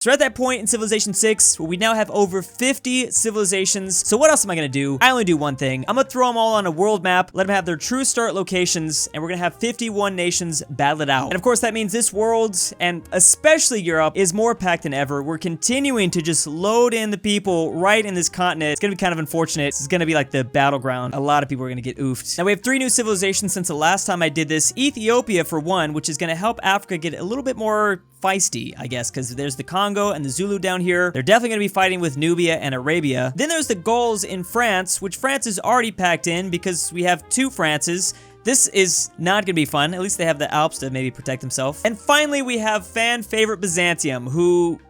So we're at that point in Civilization 6 where we now have over 50 civilizations. So what else am I gonna do? I only do one thing. I'm gonna throw them all on a world map, let them have their true start locations, and we're gonna have 51 nations battle it out. And of course that means this world, and especially Europe, is more packed than ever. We're continuing to just load in the people right in this continent. It's gonna be kind of unfortunate. This is gonna be like the battleground. A lot of people are gonna get oofed. Now we have 3 new civilizations since the last time I did this. Ethiopia for one, which is gonna help Africa get a little bit more feisty, I guess, because there's the Congo and the Zulu down here. They're definitely going to be fighting with Nubia and Arabia. Then there's the Gauls in France, which France is already packed in because we have 2 Frances. This is not going to be fun. At least they have the Alps to maybe protect themselves. And finally, we have fan favorite Byzantium, who...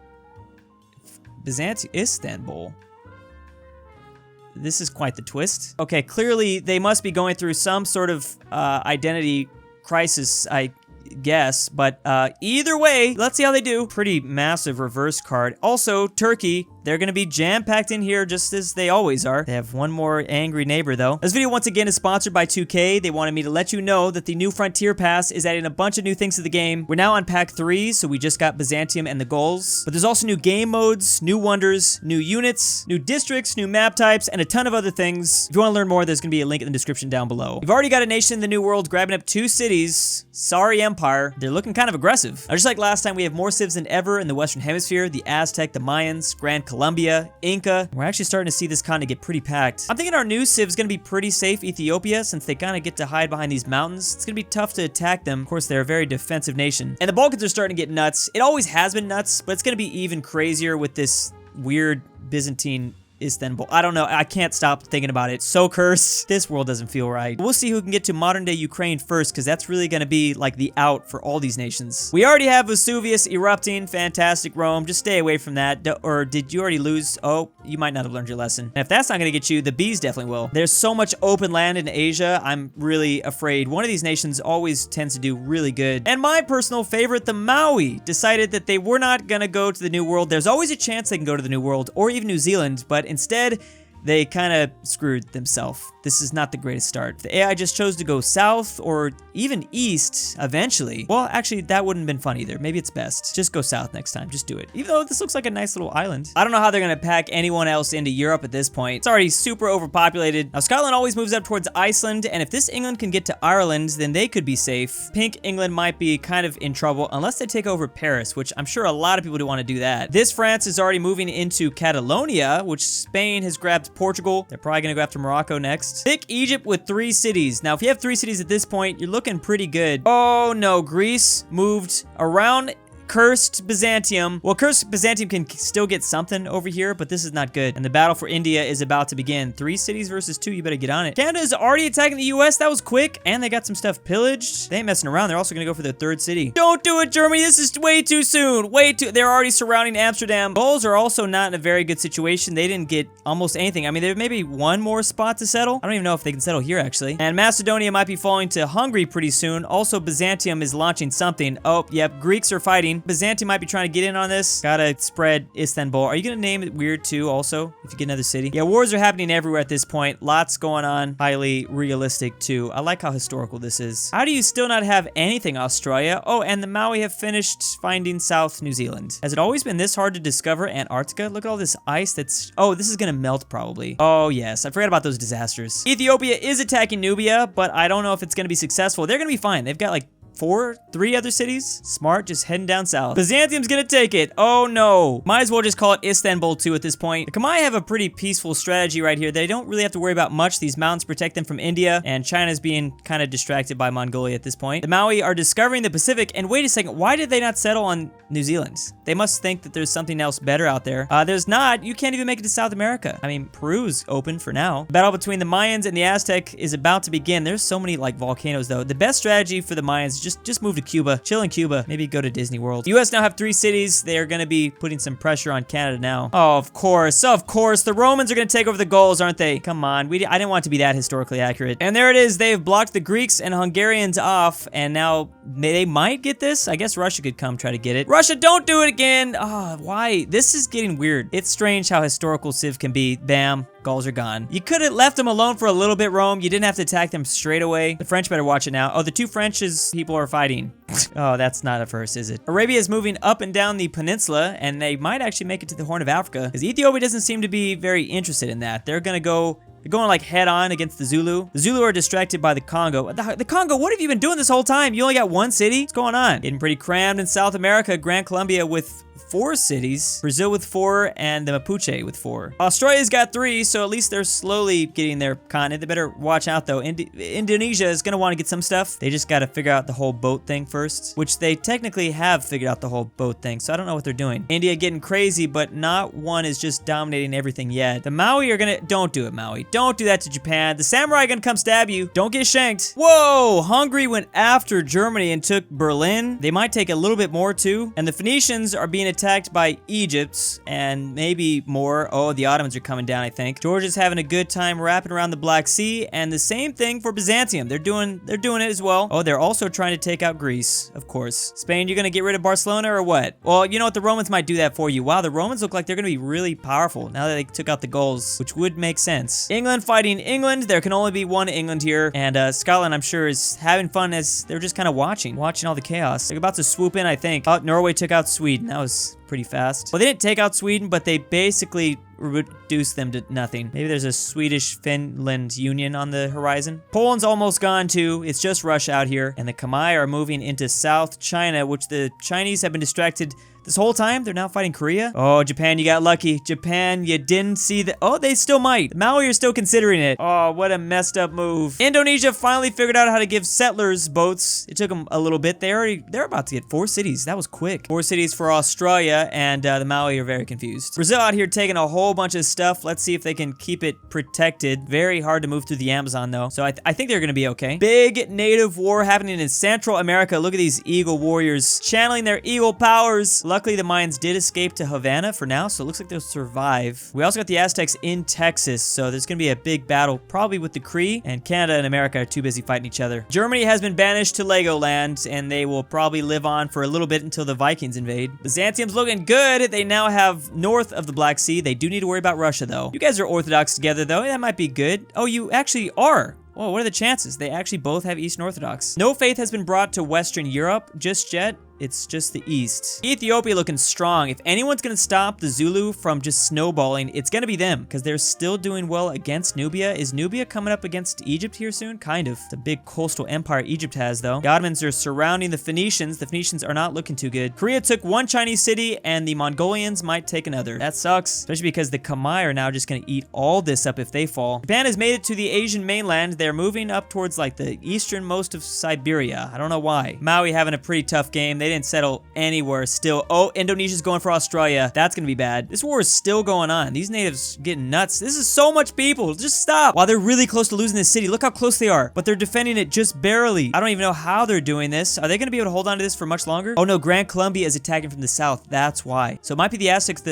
Istanbul. This is quite the twist. Okay, clearly they must be going through some sort of identity crisis, I guess, but either way, let's see how they do. Pretty massive reverse card. Also, Turkey, they're gonna be jam-packed in here just as they always are. They have one more angry neighbor though. This video once again is sponsored by 2K. They wanted me to let you know that the new Frontier Pass is adding a bunch of new things to the game. We're now on pack 3, so we just got Byzantium and the Gauls. But there's also new game modes, new wonders, new units, new districts, new map types, and a ton of other things. If you want to learn more, there's gonna be a link in the description down below. We've already got a nation in the new world grabbing up 2 cities. Sorry, Empire. They're looking kind of aggressive. Now, just like last time, we have more civs than ever in the Western Hemisphere. The Aztec, the Mayans, Grand Colombia, Inca. We're actually starting to see this continent get pretty packed. I'm thinking our new civ is going to be pretty safe, Ethiopia, since they kind of get to hide behind these mountains. It's going to be tough to attack them. Of course, they're a very defensive nation. And the Balkans are starting to get nuts. It always has been nuts, but it's going to be even crazier with this weird Byzantine Istanbul. I don't know. I can't stop thinking about it. So cursed. This world doesn't feel right. We'll see who can get to modern day Ukraine first, because that's really going to be like the out for all these nations. We already have Vesuvius erupting. Fantastic, Rome. Just stay away from that. Or did you already lose? Oh, you might not have learned your lesson. And if that's not going to get you, the bees definitely will. There's so much open land in Asia. I'm really afraid one of these nations always tends to do really good. And my personal favorite, the Maui, decided that they were not going to go to the New World. There's always a chance they can go to the New World or even New Zealand, but instead, they kind of screwed themselves. This is not the greatest start. The AI just chose to go south or even east eventually. Well, actually, that wouldn't have been fun either. Maybe it's best. Just go south next time. Just do it. Even though this looks like a nice little island. I don't know how they're going to pack anyone else into Europe at this point. It's already super overpopulated. Now, Scotland always moves up towards Iceland, and if this England can get to Ireland, then they could be safe. Pink England might be kind of in trouble unless they take over Paris, which I'm sure a lot of people do want to do that. This France is already moving into Catalonia, which Spain has grabbed Portugal. They're probably going to go after Morocco next. Pick Egypt with 3 cities. Now, if you have 3 cities at this point, you're looking pretty good. Oh no, Greece moved around cursed Byzantium. Well, cursed Byzantium can still get something over here, but this is not good. And the battle for India is about to begin. 3 cities versus 2, you better get on it. Canada is already attacking the US. That was quick. And they got some stuff pillaged. They ain't messing around. They're also gonna go for their 3rd city. Don't do it, Germany. This is way too soon. Way too... They're already surrounding Amsterdam. Bulls are also not in a very good situation. They didn't get almost anything. I mean, there's maybe 1 more spot to settle. I don't even know if they can settle here, actually. And Macedonia might be falling to Hungary pretty soon. Also, Byzantium is launching something. Oh, yep. Greeks are fighting. Byzantium might be trying to get in on this. Gotta spread Istanbul. Are you gonna name it weird too also, if you get another city? Yeah, wars are happening everywhere at this point. Lots going on. Highly realistic too. I like how historical this is. How do you still not have anything, Australia? Oh, and the Maui have finished finding South New Zealand. Has it always been this hard to discover Antarctica? Look at all this ice that's... Oh, this is gonna melt probably. Oh yes, I forgot about those disasters. Ethiopia is attacking Nubia, but I don't know if it's gonna be successful. They're gonna be fine. They've got like 3 other cities. Smart, just heading down south. Byzantium's gonna take it. Oh no. Might as well just call it Istanbul too at this point. The Khmer have a pretty peaceful strategy right here. They don't really have to worry about much. These mountains protect them from India, and China's being kind of distracted by Mongolia at this point. The Maui are discovering the Pacific, and wait a second, why did they not settle on New Zealand? They must think that there's something else better out there. There's not. You can't even make it to South America. I mean, Peru's open for now. The battle between the Mayans and the Aztec is about to begin. There's so many like volcanoes though. The best strategy for the Mayans is just move to Cuba. Chill in Cuba. Maybe go to Disney World. The US now have 3 cities. They are going to be putting some pressure on Canada now. Oh, of course. Of course. The Romans are going to take over the Gauls, aren't they? Come on. I didn't want it to be that historically accurate. And there it is. They've blocked the Greeks and Hungarians off, and now they might get this. I guess Russia could come try to get it. Russia, don't do it again. Oh, why? This is getting weird. It's strange how historical Civ can be. Bam. Gauls are gone. You could have left them alone for a little bit, Rome. You didn't have to attack them straight away. The French better watch it now. Oh, the two French's people are fighting. Oh, that's not a first, is it? Arabia is moving up and down the peninsula, and they might actually make it to the Horn of Africa, because Ethiopia doesn't seem to be very interested in that. They're going like head on against the Zulu. The Zulu are distracted by the Congo. The Congo, what have you been doing this whole time? You only got one city? What's going on? Getting pretty crammed in South America. Gran Colombia with 4 cities, Brazil with 4, and the Mapuche with 4. Australia's got 3, so at least they're slowly getting their continent. They better watch out though. Indonesia is gonna want to get some stuff. They just gotta figure out the whole boat thing first, which they technically have figured out the whole boat thing, so I don't know what they're doing. India getting crazy, but not one is just dominating everything yet. The Maui are gonna, don't do it, Maui. Don't do that to Japan. The samurai are gonna come stab you. Don't get shanked. Whoa, Hungary went after Germany and took Berlin. They might take a little bit more too. And the Phoenicians are being attacked by Egypt and maybe more. Oh, the Ottomans are coming down, I think. Georgia's having a good time wrapping around the Black Sea, and the same thing for Byzantium. They're doing it as well. Oh, they're also trying to take out Greece, of course. Spain, you're gonna get rid of Barcelona or what? Well, you know what? The Romans might do that for you. Wow, the Romans look like they're gonna be really powerful now that they took out the Gauls, which would make sense. England fighting England. There can only be one England here, and Scotland, I'm sure, is having fun as they're just kind of watching all the chaos. They're about to swoop in, I think. Oh, Norway took out Sweden. That was pretty fast. Well, they didn't take out Sweden, but they basically reduced them to nothing. Maybe there's a Swedish-Finland union on the horizon. Poland's almost gone too. It's just Russia out here. And the Khmer are moving into South China, which the Chinese have been distracted this whole time. They're now fighting Korea. Oh, Japan, you got lucky. Japan, you didn't see the... Oh, they still might. The Maui are still considering it. Oh, what a messed up move. Indonesia finally figured out how to give settlers boats. It took them a little bit. They're about to get 4 cities. That was quick. 4 cities for Australia, and the Maui are very confused. Brazil out here taking a whole bunch of stuff. Let's see if they can keep it protected. Very hard to move through the Amazon, though. So I think they're gonna be okay. Big native war happening in Central America. Look at these eagle warriors channeling their eagle powers. Luckily, the Mayans did escape to Havana for now, so it looks like they'll survive. We also got the Aztecs in Texas, so there's gonna be a big battle, probably with the Cree, and Canada and America are too busy fighting each other. Germany has been banished to Legoland, and they will probably live on for a little bit until the Vikings invade. Byzantium's looking good. They now have north of the Black Sea. They do need to worry about Russia, though. You guys are Orthodox together, though. That might be good. Oh, you actually are. Whoa, what are the chances? They actually both have Eastern Orthodox. No faith has been brought to Western Europe just yet. It's just the East. Ethiopia looking strong. If anyone's gonna stop the Zulu from just snowballing, it's gonna be them, because they're still doing well against Nubia. Is Nubia coming up against Egypt here soon? Kind of. It's a big coastal empire Egypt has, though. The Ottomans are surrounding the Phoenicians. The Phoenicians are not looking too good. Korea took 1 Chinese city, and the Mongolians might take another. That sucks, especially because the Khmer are now just gonna eat all this up if they fall. Japan has made it to the Asian mainland. They're moving up towards like the easternmost of Siberia. I don't know why. Maui having a pretty tough game. They didn't settle anywhere still. Oh, Indonesia's going for Australia. That's gonna be bad. This war is still going on. These natives getting nuts. This is so much people. Just stop. Wow, they're really close to losing this city. Look how close they are. But they're defending it just barely. I don't even know how they're doing this. Are they gonna be able to hold on to this for much longer? Oh no, Gran Colombia is attacking from the south. That's why. So it might be the Aztecs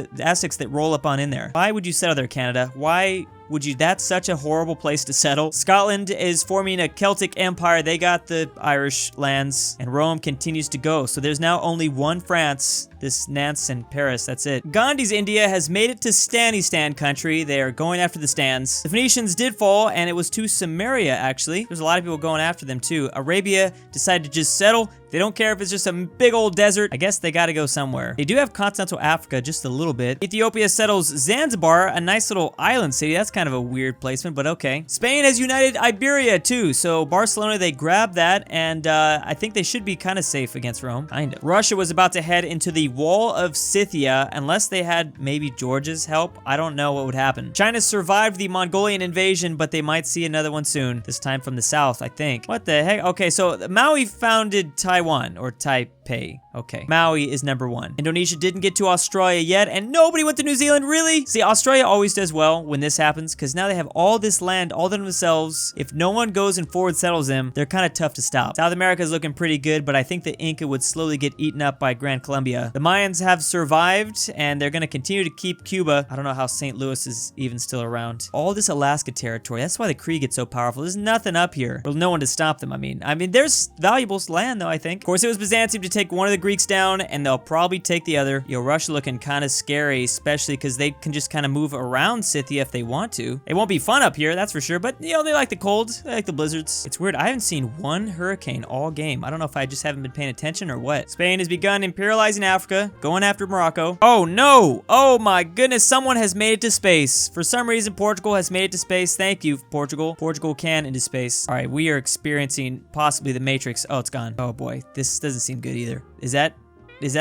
that roll up on in there. Why would you settle there, Canada? Why would you? That's such a horrible place to settle. Scotland is forming a Celtic empire. They got the Irish lands, and Rome continues to go. So there's now only one France, this Nantes and Paris. That's it. Gandhi's India has made it to Stanistan country. They are going after the stands. The Phoenicians did fall, and it was to Samaria, actually. There's a lot of people going after them, too. Arabia decided to just settle. They don't care if it's just a big old desert. I guess they gotta go somewhere. They do have continental Africa just a little bit. Ethiopia settles Zanzibar, a nice little island city. That's kind of a weird placement, but okay. Spain has united Iberia too. So Barcelona, they grabbed that, and I think they should be kind of safe against Rome. Kind of. Russia was about to head into the Wall of Scythia, unless they had maybe Georgia's help. I don't know what would happen. China survived the Mongolian invasion, but they might see another one soon. This time from the south, I think. What the heck? Okay, so Maui founded Taiwan, or Taipei. Okay. Maui is #1. Indonesia didn't get to Australia yet, and nobody went to New Zealand, really? See, Australia always does well when this happens, because now they have all this land all to themselves. If no one goes and forward settles them, they're kind of tough to stop. South America is looking pretty good, but I think the Inca would slowly get eaten up by Gran Colombia. The Mayans have survived, and they're gonna continue to keep Cuba. I don't know how St. Louis is even still around. All this Alaska territory, that's why the Kree gets so powerful. There's nothing up here. Well, no one to stop them, I mean, there's valuable land, though, I think. Of course, it was Byzantium to take one of the Greeks down, and they'll probably take the other. Yo, Russia looking kind of scary, especially because they can just kind of move around Scythia if they want to. It won't be fun up here, that's for sure, but, you know, they like the cold. They like the blizzards. It's weird. I haven't seen one hurricane all game. I don't know if I just haven't been paying attention or what. Spain has begun imperializing Africa, going after Morocco. Oh, no. Oh, my goodness. Someone has made it to space. For some reason, Portugal has made it to space. Thank you, Portugal. Portugal can into space. All right, we are experiencing possibly the Matrix. Oh, it's gone. Oh, boy. This doesn't seem good either. Is that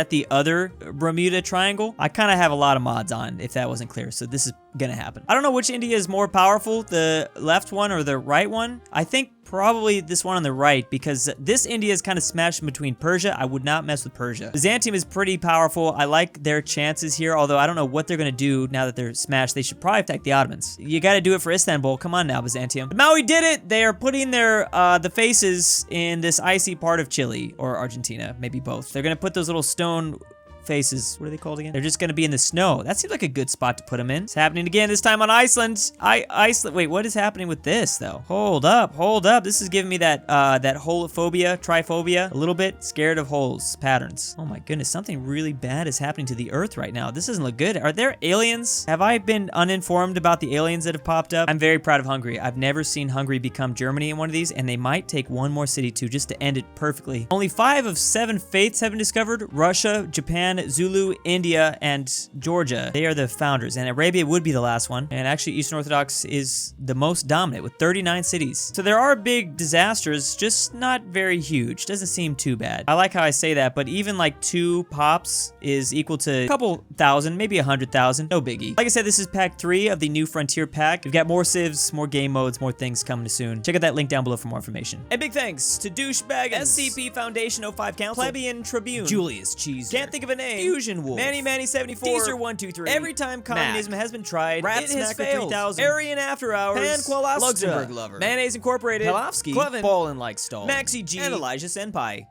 the other Bermuda Triangle? I kind of have a lot of mods on, if that wasn't clear, so this is gonna happen. I don't know which India is more powerful, the left one or the right one. I think probably this one on the right, because this India is kind of smashed between Persia. I would not mess with Persia. Byzantium is pretty powerful. I like their chances here, although I don't know what they're gonna do now that they're smashed. They should probably attack the Ottomans. You gotta do it for Istanbul. Come on now, Byzantium. But Maui did it! They are putting their, the faces in this icy part of Chile, or Argentina, maybe both. They're gonna put those little stone faces. What are they called again? They're just gonna be in the snow. That seems like a good spot to put them in. It's happening again, this time on Iceland. Iceland. Wait, what is happening with this though? Hold up, hold up. This is giving me that that holophobia, triphobia. A little bit scared of holes, patterns. Oh my goodness, something really bad is happening to the Earth right now. This doesn't look good. Are there aliens? Have I been uninformed about the aliens that have popped up? I'm very proud of Hungary. I've never seen Hungary become Germany in one of these, and they might take one more city too, just to end it perfectly. Only 5 of 7 faiths have been discovered. Russia, Japan, Zulu, India, and Georgia. They are the founders, and Arabia would be the last one. And actually, Eastern Orthodox is the most dominant with 39 cities. So there are big disasters, just not very huge. Doesn't seem too bad. I like how I say that, but even like 2 pops is equal to a couple thousand, maybe 100,000. No biggie. Like I said, this is pack 3 of the New Frontier pack. We've got more civs, more game modes, more things coming soon. Check out that link down below for more information. And big thanks to DOOCHBAGGINS, SCP Foundation 05 Council, Plebeian Tribune, Julius Cheeser, can't think of a name, FusionWolf, Manny74, Teaser123, Every Time Communism Has Been Tried, it has failed, 3000, AryanAfterHours, Kawalerzysta, Luxembourglover, Mayonnaise Incorporated, Pelovski, Ballinlikestalin, Maxy G, and Senpai.